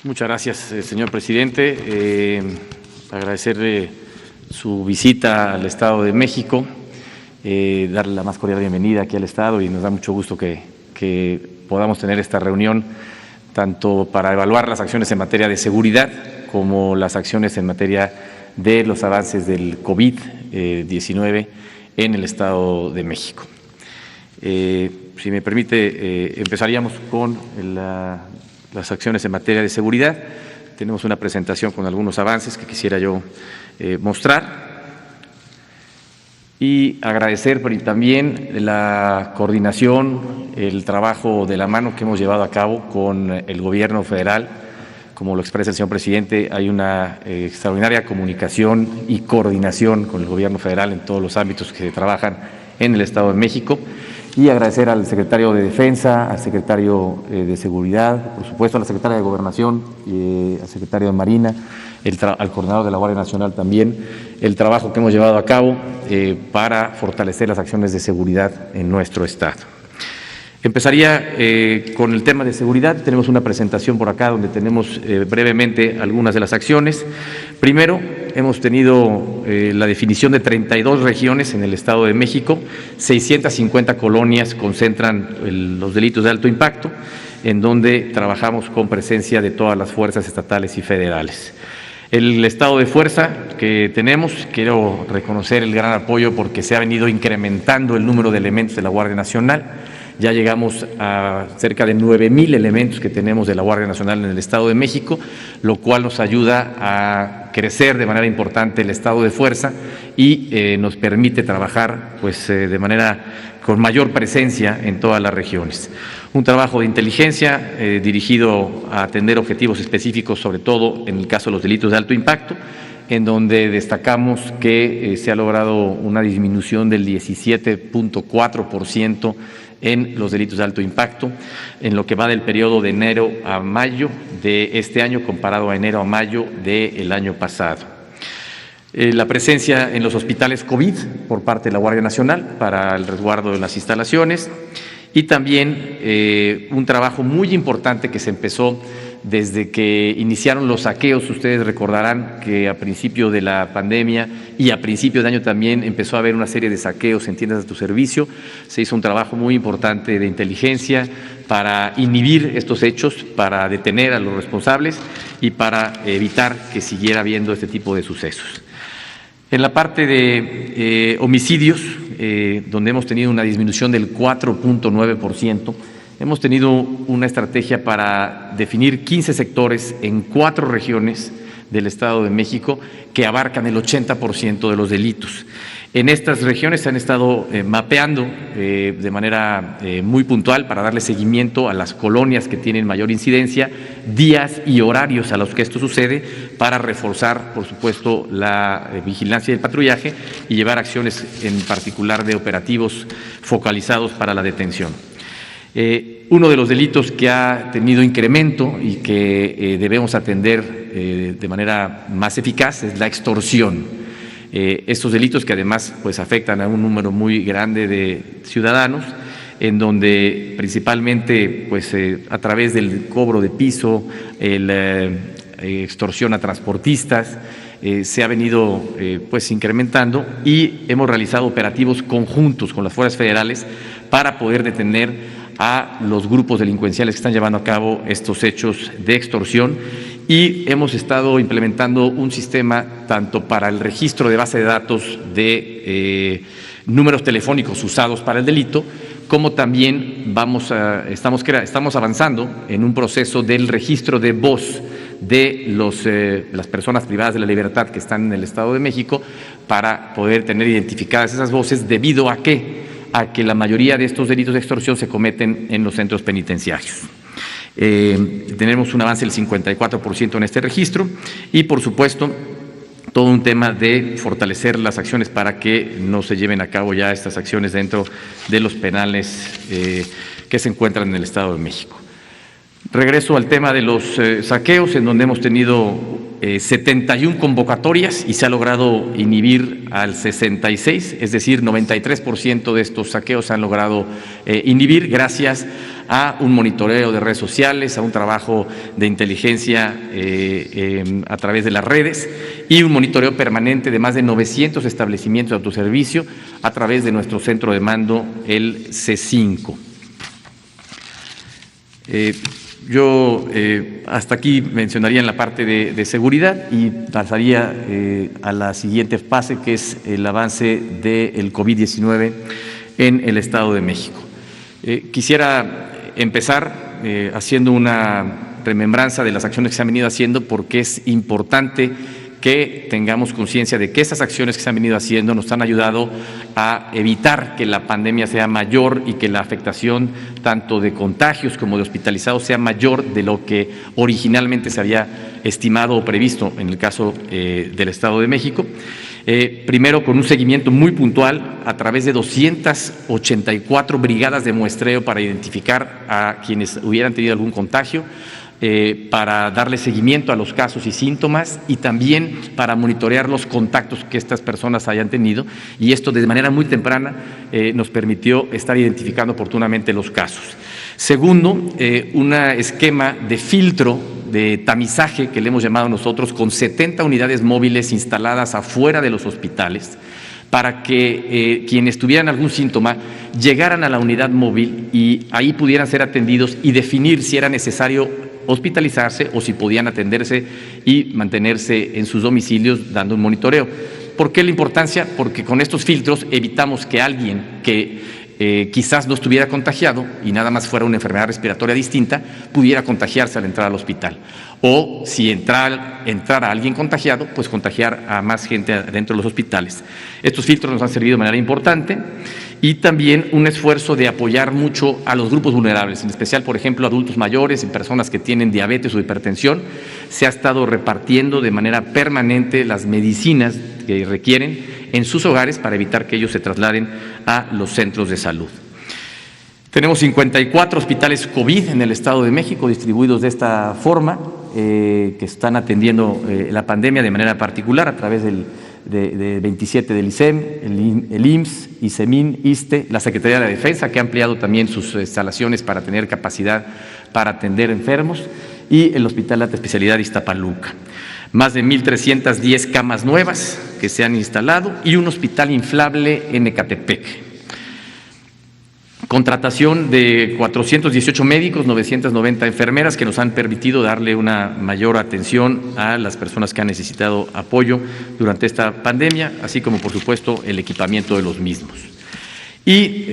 Muchas gracias, señor presidente. Agradecerle su visita al Estado de México, darle la más cordial bienvenida aquí al Estado, y nos da mucho gusto que podamos tener esta reunión tanto para evaluar las acciones en materia de seguridad como las acciones en materia de los avances del COVID-19 en el Estado de México. Si me permite, empezaríamos con las acciones en materia de seguridad. Tenemos una presentación con algunos avances que quisiera yo mostrar y agradecer también la coordinación, el trabajo de la mano que hemos llevado a cabo con el Gobierno federal. Como lo expresa el señor presidente, hay una extraordinaria comunicación y coordinación con el Gobierno federal en todos los ámbitos que se trabajan en el Estado de México. Y agradecer al secretario de Defensa, al secretario de Seguridad, por supuesto a la secretaria de Gobernación, al secretario de Marina, al coordinador de la Guardia Nacional también, el trabajo que hemos llevado a cabo para fortalecer las acciones de seguridad en nuestro Estado. Empezaría con el tema de seguridad. Tenemos una presentación por acá donde tenemos brevemente algunas de las acciones. Primero, hemos tenido la definición de 32 regiones en el Estado de México, 650 colonias concentran los delitos de alto impacto, en donde trabajamos con presencia de todas las fuerzas estatales y federales. El estado de fuerza que tenemos, quiero reconocer el gran apoyo porque se ha venido incrementando el número de elementos de la Guardia Nacional. Ya llegamos a cerca de 9,000 elementos que tenemos de la Guardia Nacional en el Estado de México, lo cual nos ayuda a crecer de manera importante el estado de fuerza y nos permite trabajar de manera con mayor presencia en todas las regiones. Un trabajo de inteligencia dirigido a atender objetivos específicos, sobre todo en el caso de los delitos de alto impacto, en donde destacamos que se ha logrado una disminución del 17.4% en los delitos de alto impacto, en lo que va del periodo de enero a mayo de este año comparado a enero a mayo del año pasado. La presencia en los hospitales COVID por parte de la Guardia Nacional para el resguardo de las instalaciones y también un trabajo muy importante que se empezó desde que iniciaron los saqueos. Ustedes recordarán que a principio de la pandemia y a principio de año también empezó a haber una serie de saqueos en tiendas de autoservicio. Se hizo un trabajo muy importante de inteligencia para inhibir estos hechos, para detener a los responsables y para evitar que siguiera habiendo este tipo de sucesos. En la parte de homicidios, donde hemos tenido una disminución del 4.9%, hemos tenido una estrategia para definir 15 sectores en 4 regiones del Estado de México que abarcan el 80% de los delitos. En estas regiones se han estado mapeando de manera muy puntual para darle seguimiento a las colonias que tienen mayor incidencia, días y horarios a los que esto sucede, para reforzar, por supuesto, la vigilancia y el patrullaje y llevar acciones en particular de operativos focalizados para la detención. Uno de los delitos que ha tenido incremento y que debemos atender de manera más eficaz es la extorsión. Estos delitos que además afectan a un número muy grande de ciudadanos, en donde principalmente a través del cobro de piso, extorsión a transportistas, se ha venido incrementando, y hemos realizado operativos conjuntos con las fuerzas federales para poder detener a los grupos delincuenciales que están llevando a cabo estos hechos de extorsión, y hemos estado implementando un sistema tanto para el registro de base de datos de números telefónicos usados para el delito, como también estamos avanzando en un proceso del registro de voz de las personas privadas de la libertad que están en el Estado de México, para poder tener identificadas esas voces, debido a que la mayoría de estos delitos de extorsión se cometen en los centros penitenciarios. Tenemos un avance del 54% en este registro y, por supuesto, todo un tema de fortalecer las acciones para que no se lleven a cabo ya estas acciones dentro de los penales que se encuentran en el Estado de México. Regreso al tema de los saqueos, en donde hemos tenido 71 convocatorias y se ha logrado inhibir al 66, es decir, 93% de estos saqueos se han logrado inhibir gracias a un monitoreo de redes sociales, a un trabajo de inteligencia a través de las redes y un monitoreo permanente de más de 900 establecimientos de autoservicio a través de nuestro centro de mando, el C5. Yo hasta aquí mencionaría en la parte de seguridad y pasaría a la siguiente fase, que es el avance del COVID-19 en el Estado de México. Quisiera empezar haciendo una remembranza de las acciones que se han venido haciendo, porque es importante que tengamos conciencia de que esas acciones que se han venido haciendo nos han ayudado a evitar que la pandemia sea mayor y que la afectación tanto de contagios como de hospitalizados sea mayor de lo que originalmente se había estimado o previsto en el caso del Estado de México. Primero, con un seguimiento muy puntual a través de 284 brigadas de muestreo para identificar a quienes hubieran tenido algún contagio, para darle seguimiento a los casos y síntomas y también para monitorear los contactos que estas personas hayan tenido, y esto de manera muy temprana nos permitió estar identificando oportunamente los casos. Segundo, un esquema de filtro, de tamizaje que le hemos llamado nosotros, con 70 unidades móviles instaladas afuera de los hospitales, para que quienes tuvieran algún síntoma llegaran a la unidad móvil y ahí pudieran ser atendidos y definir si era necesario hospitalizarse o si podían atenderse y mantenerse en sus domicilios dando un monitoreo. ¿Por qué la importancia? Porque con estos filtros evitamos que alguien que quizás no estuviera contagiado y nada más fuera una enfermedad respiratoria distinta, pudiera contagiarse al entrar al hospital. O si entrara alguien contagiado, pues contagiar a más gente dentro de los hospitales. Estos filtros nos han servido de manera importante. Y también un esfuerzo de apoyar mucho a los grupos vulnerables, en especial, por ejemplo, adultos mayores y personas que tienen diabetes o hipertensión. Se ha estado repartiendo de manera permanente las medicinas que requieren en sus hogares para evitar que ellos se trasladen a los centros de salud. Tenemos 54 hospitales COVID en el Estado de México distribuidos de esta forma, que están atendiendo la pandemia de manera particular a través de 27 del ISEM, el IMSS, ISEMIN, ISSSTE, la Secretaría de la Defensa, que ha ampliado también sus instalaciones para tener capacidad para atender enfermos, y el Hospital de Alta Especialidad de Iztapaluca. Más de 1,310 camas nuevas que se han instalado y un hospital inflable en Ecatepec. Contratación de 418 médicos, 990 enfermeras, que nos han permitido darle una mayor atención a las personas que han necesitado apoyo durante esta pandemia, así como, por supuesto, el equipamiento de los mismos. Y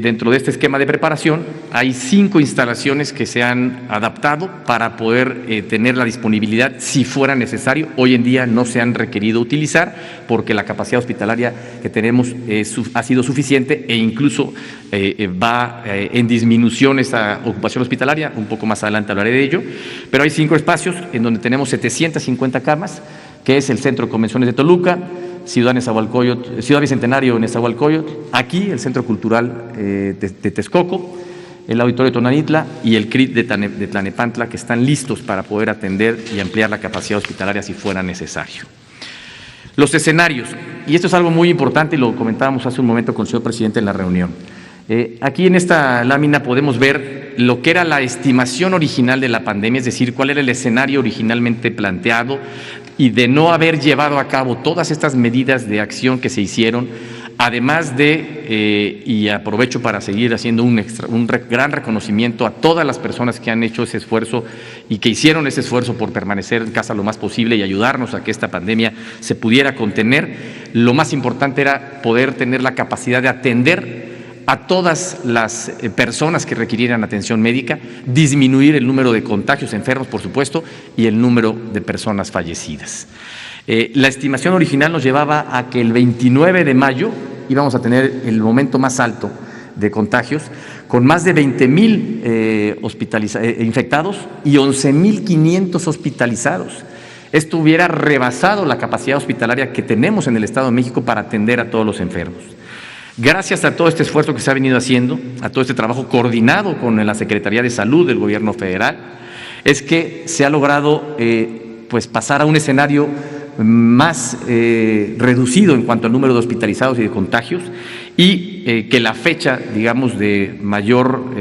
dentro de este esquema de preparación hay 5 instalaciones que se han adaptado para poder tener la disponibilidad si fuera necesario. Hoy en día no se han requerido utilizar porque la capacidad hospitalaria que tenemos ha sido suficiente e incluso va en disminución esa ocupación hospitalaria. Un poco más adelante hablaré de ello, pero hay 5 espacios en donde tenemos 750 camas, que es el Centro de Convenciones de Toluca, Ciudad Bicentenario en Nezahualcóyotl, aquí el Centro Cultural de Texcoco, el Auditorio de Tonanitla y el CRIT de Tlanepantla, que están listos para poder atender y ampliar la capacidad hospitalaria si fuera necesario. Los escenarios, y esto es algo muy importante y lo comentábamos hace un momento con el señor presidente en la reunión. Aquí en esta lámina podemos ver lo que era la estimación original de la pandemia, es decir, cuál era el escenario originalmente planteado, y de no haber llevado a cabo todas estas medidas de acción que se hicieron, además de, y aprovecho para seguir haciendo un gran reconocimiento a todas las personas que han hecho ese esfuerzo y que hicieron ese esfuerzo por permanecer en casa lo más posible y ayudarnos a que esta pandemia se pudiera contener. Lo más importante era poder tener la capacidad de atender a todas las personas que requirieran atención médica, disminuir el número de contagios enfermos, por supuesto, y el número de personas fallecidas. La estimación original nos llevaba a que el 29 de mayo íbamos a tener el momento más alto de contagios, con más de 20,000 infectados y 11,500 hospitalizados. Esto hubiera rebasado la capacidad hospitalaria que tenemos en el Estado de México para atender a todos los enfermos. Gracias a todo este esfuerzo que se ha venido haciendo, a todo este trabajo coordinado con la Secretaría de Salud del Gobierno Federal, es que se ha logrado pues pasar a un escenario más reducido en cuanto al número de hospitalizados y de contagios, y que la fecha, digamos, de mayor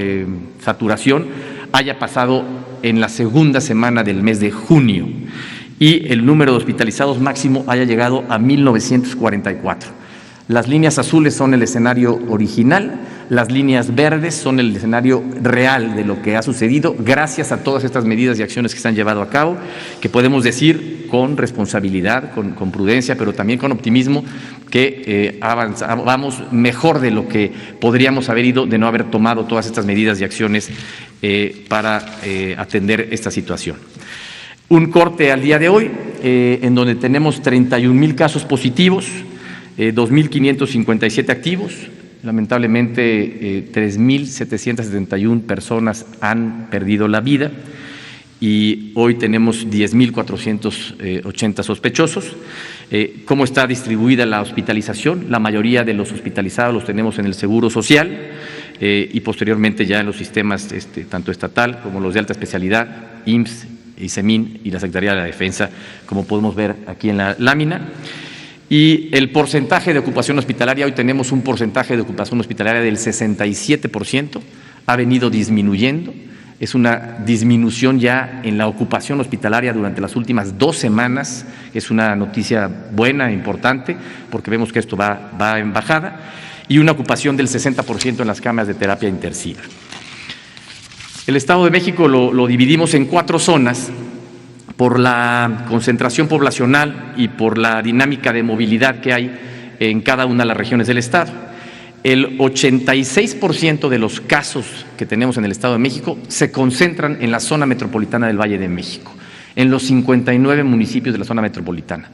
saturación haya pasado en la segunda semana del mes de junio y el número de hospitalizados máximo haya llegado a 1,944. Las líneas azules son el escenario original, las líneas verdes son el escenario real de lo que ha sucedido gracias a todas estas medidas y acciones que se han llevado a cabo, que podemos decir con responsabilidad, con prudencia, pero también con optimismo, que vamos mejor de lo que podríamos haber ido de no haber tomado todas estas medidas y acciones para atender esta situación. Un corte al día de hoy, en donde tenemos 31,000 casos positivos, 2,557 activos. Lamentablemente, 3,771 personas han perdido la vida y hoy tenemos 10,480 sospechosos. ¿Cómo está distribuida la hospitalización? La mayoría de los hospitalizados los tenemos en el Seguro Social y posteriormente ya en los sistemas tanto estatal como los de alta especialidad, IMSS, ISEMIN y la Secretaría de la Defensa, como podemos ver aquí en la lámina. Y el porcentaje de ocupación hospitalaria, hoy tenemos un porcentaje de ocupación hospitalaria del 67%, ha venido disminuyendo, es una disminución ya en la ocupación hospitalaria durante las últimas 2 semanas, es una noticia buena, importante, porque vemos que esto va en bajada, y una ocupación del 60% en las camas de terapia intensiva. El Estado de México lo dividimos en 4 zonas, por la concentración poblacional y por la dinámica de movilidad que hay en cada una de las regiones del Estado. El 86% de los casos que tenemos en el Estado de México se concentran en la zona metropolitana del Valle de México, en los 59 municipios de la zona metropolitana,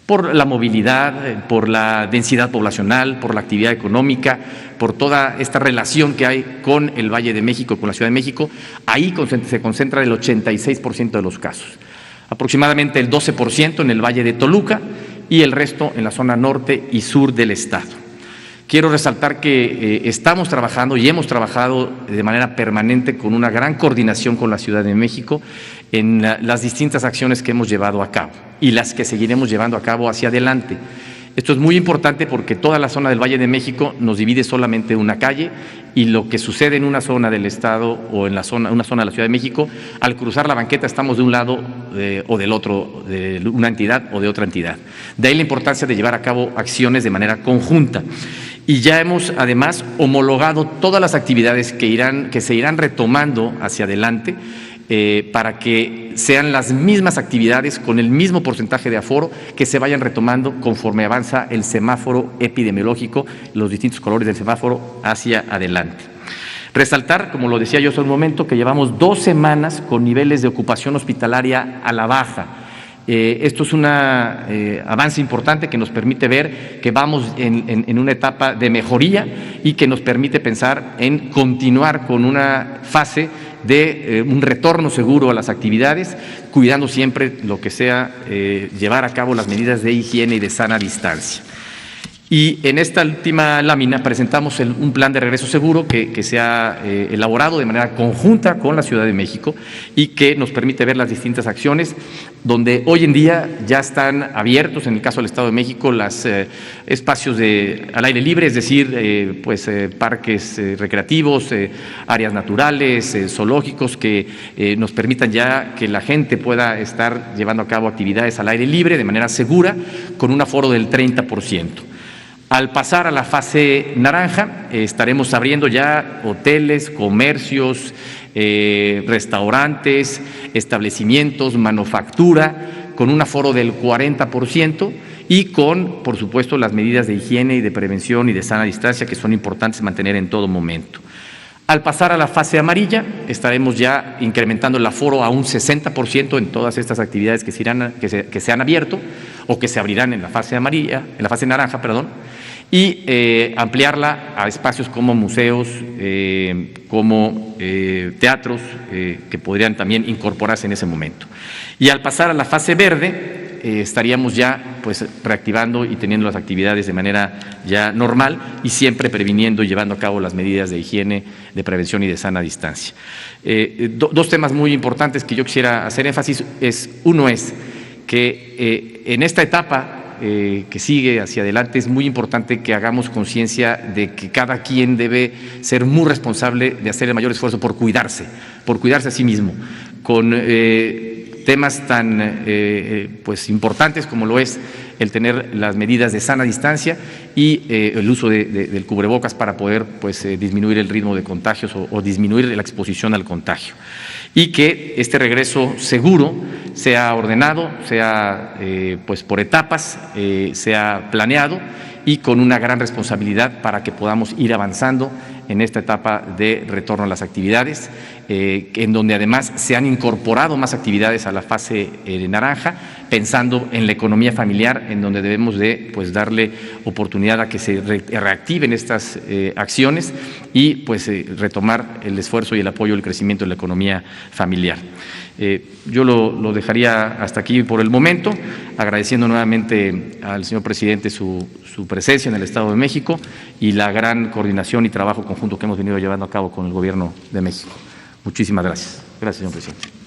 por la movilidad, por la densidad poblacional, por la actividad económica, por toda esta relación que hay con el Valle de México, con la Ciudad de México. Ahí se concentra el 86% de los casos. Aproximadamente el 12% en el Valle de Toluca y el resto en la zona norte y sur del Estado. Quiero resaltar que estamos trabajando y hemos trabajado de manera permanente con una gran coordinación con la Ciudad de México en las distintas acciones que hemos llevado a cabo y las que seguiremos llevando a cabo hacia adelante. Esto es muy importante porque toda la zona del Valle de México nos divide solamente una calle y lo que sucede en una zona del Estado o en una zona de la Ciudad de México, al cruzar la banqueta estamos de un lado o del otro, de una entidad o de otra entidad. De ahí la importancia de llevar a cabo acciones de manera conjunta. Y ya hemos además homologado todas las actividades que se irán retomando hacia adelante para que sean las mismas actividades con el mismo porcentaje de aforo que se vayan retomando conforme avanza el semáforo epidemiológico, los distintos colores del semáforo hacia adelante. Resaltar, como lo decía yo hace un momento, que llevamos 2 semanas con niveles de ocupación hospitalaria a la baja. Esto es un avance importante que nos permite ver que vamos en una etapa de mejoría y que nos permite pensar en continuar con una fase de un retorno seguro a las actividades, cuidando siempre lo que sea llevar a cabo las medidas de higiene y de sana distancia. Y en esta última lámina presentamos un plan de regreso seguro que se ha elaborado de manera conjunta con la Ciudad de México y que nos permite ver las distintas acciones, donde hoy en día ya están abiertos, en el caso del Estado de México, los espacios al aire libre, es decir, parques recreativos, áreas naturales, zoológicos, que nos permitan ya que la gente pueda estar llevando a cabo actividades al aire libre de manera segura, con un aforo del 30%. Al pasar a la fase naranja, estaremos abriendo ya hoteles, comercios, restaurantes, establecimientos, manufactura, con un aforo del 40% y con, por supuesto, las medidas de higiene y de prevención y de sana distancia que son importantes mantener en todo momento. Al pasar a la fase amarilla, estaremos ya incrementando el aforo a un 60% en todas estas actividades que se han abierto o que se abrirán en la fase naranja, y ampliarla a espacios como museos, como teatros, que podrían también incorporarse en ese momento. Y al pasar a la fase verde, estaríamos ya reactivando y teniendo las actividades de manera ya normal y siempre previniendo y llevando a cabo las medidas de higiene, de prevención y de sana distancia. 2 temas muy importantes que yo quisiera hacer énfasis uno es que en esta etapa que sigue hacia adelante es muy importante que hagamos conciencia de que cada quien debe ser muy responsable de hacer el mayor esfuerzo por cuidarse a sí mismo, con temas tan pues importantes como lo es el tener las medidas de sana distancia y el uso del cubrebocas para poder pues disminuir el ritmo de contagios o disminuir la exposición al contagio. Y que este regreso seguro sea ordenado, sea pues por etapas, sea planeado y con una gran responsabilidad para que podamos ir avanzando en esta etapa de retorno a las actividades, en donde además se han incorporado más actividades a la fase naranja, pensando en la economía familiar, en donde debemos de pues darle oportunidad a que se reactiven estas acciones y pues retomar el esfuerzo y el apoyo al crecimiento de la economía familiar. Yo lo dejaría hasta aquí por el momento, agradeciendo nuevamente al señor presidente su presencia en el Estado de México y la gran coordinación y trabajo conjunto que hemos venido llevando a cabo con el Gobierno de México. Muchísimas gracias. Gracias, señor presidente.